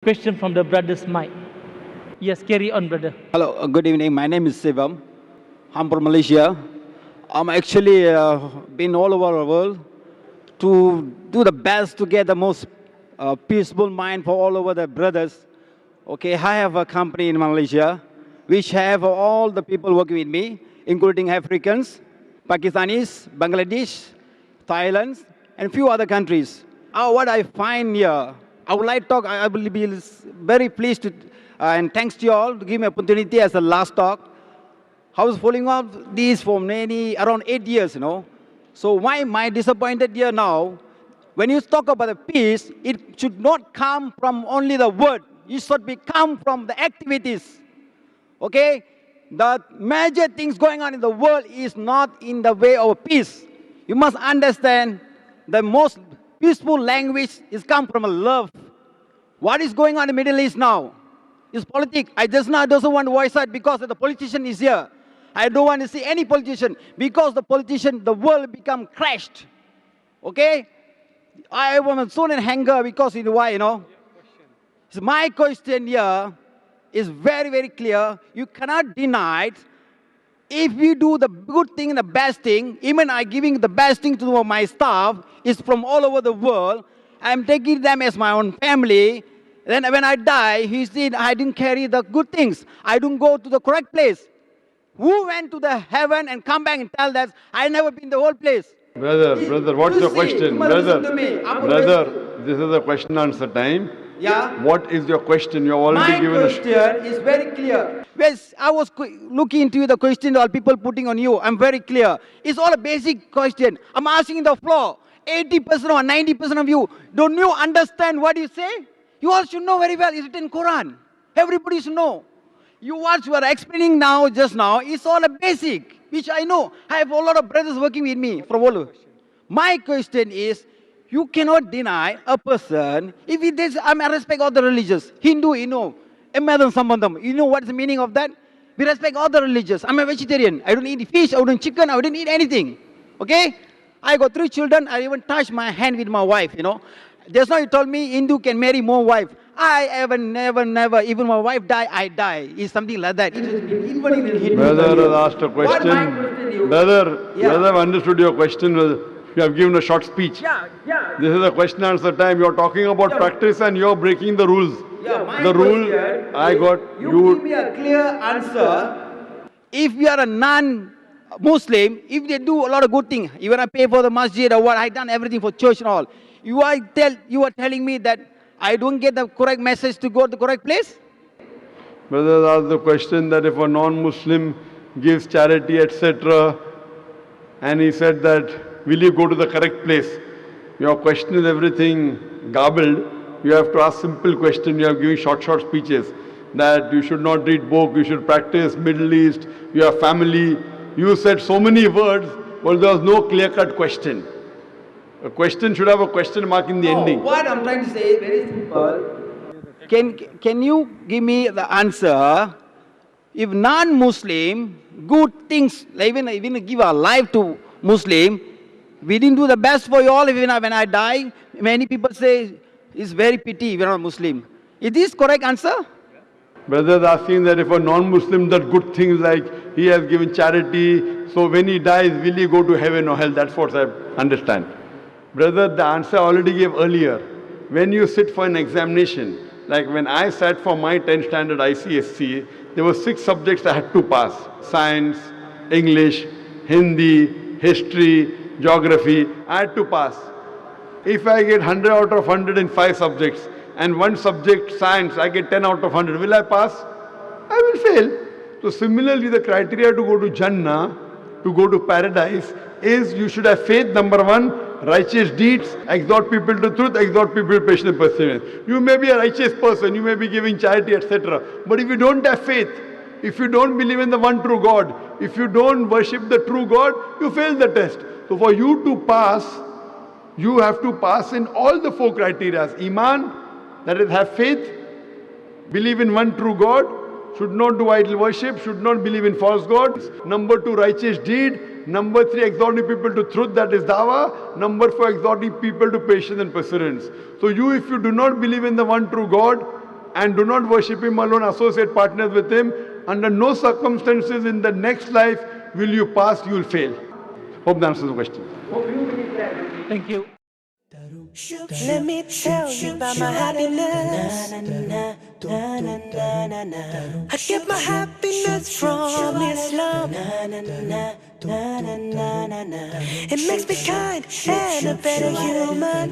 Question from the brother's mic. Yes, carry on, brother. Hello, good evening. My name is Sivam. I'm from Malaysia. I'm actually been all over the world to do the best to get the most peaceful mind for all over the brothers. Okay, I have a company in Malaysia which have all the people working with me, including Africans, Pakistanis, Bangladesh, Thailand, and few other countries. What I find here, I would like to talk, I will be very pleased to, and thanks to you all to give me opportunity as the last talk. I was following up these for around 8 years, So why am I disappointed here now? When you talk about the peace, it should not come from only the word. It should come from the activities. Okay? The major things going on in the world is not in the way of peace. You must understand the most peaceful language is come from a love. What is going on in the Middle East now? Is politics. I just now doesn't want to voice out because the politician is here. I don't want to see any politician because the politician, the world become crashed. Okay? I am so in anger because why, So my question here is very, very clear. You cannot deny it. If we do the good thing and the best thing, even I giving the best thing to my staff, is from all over the world. I'm taking them as my own family. Then when I die, he said, I didn't carry the good things. I don't go to the correct place. Who went to the heaven and come back and tell that I never been the whole place? Brother, what's your question? Brother, this is a question answer time. Yeah. What is your question? You have already given My question is very clear. Yes, I was looking into the question all people putting on you. I'm very clear. It's all a basic question. I'm asking the floor. 80% or 90% of you, don't you understand what you say? You all should know very well. It's written in Quran. Everybody should know. What you are explaining now, just now, is all a basic, which I know. I have a lot of brothers working with me from all over. My question is, you cannot deny a person, if it is, I respect all the religions. Hindu, Emadam Sambandam, you know what's the meaning of that? We respect all the religions. I'm a vegetarian. I don't eat fish, I don't eat chicken, I don't eat anything. Okay? I got 3 children, I even touch my hand with my wife, Just now you told me Hindu can marry more wives. I ever, never, even my wife die, I die. It's something like that. Brother has asked a question. Brother, I've understood your question. You have given a short speech. Yeah. This is a question answer time. You're talking about practice and you're breaking the rules. The rule I got you give me a clear answer. If you are a non-Muslim, if they do a lot of good things, even I pay for the masjid or what, I done everything for church and all. You are telling me that I don't get the correct message to go to the correct place? Brother asked the question that if a non-Muslim gives charity, etc., and he said that, will you go to the correct place? Your question is everything garbled. You have to ask simple question. You have given short speeches that you should not read book, you should practice Middle East, you have family. You said so many words, but there was no clear-cut question. A question should have a question mark in the ending. What I'm trying to say is very simple. Can you give me the answer? If non-Muslim, good things, even give our life to Muslim, we didn't do the best for you all. Even when I die, many people say, it's very pity we're not Muslim. Is this correct answer? Brother is asking that if a non-Muslim does good things like he has given charity, so when he dies, will he go to heaven or hell? That's what I understand. Brother, the answer I already gave earlier. When you sit for an examination, like when I sat for my 10th standard ICSC, there were 6 subjects I had to pass. Science, English, Hindi, history, geography. I had to pass. If I get 100 out of 100 in 5 subjects, and one subject, science, I get 10 out of 100, will I pass? I will fail. So similarly, the criteria to go to Jannah, to go to paradise, is you should have faith, number 1, righteous deeds, exhort people to truth, exhort people to patience and perseverance. You may be a righteous person, you may be giving charity, etc. But if you don't have faith, if you don't believe in the one true God, if you don't worship the true God, you fail the test. So for you to pass, you have to pass in all the 4 criteria. Iman, that is have faith, believe in one true God, should not do idol worship, should not believe in false gods. Number 2, righteous deed. Number 3, exhorting people to truth, that is dawah. Number 4, exhorting people to patience and perseverance. So if you do not believe in the one true God, and do not worship him alone, associate partners with him. Under no circumstances in the next life will you pass, you will fail. Hope that answers the question. Thank you. Let me tell you about my happiness. I get my happiness from Islam. It makes me kind and a better human.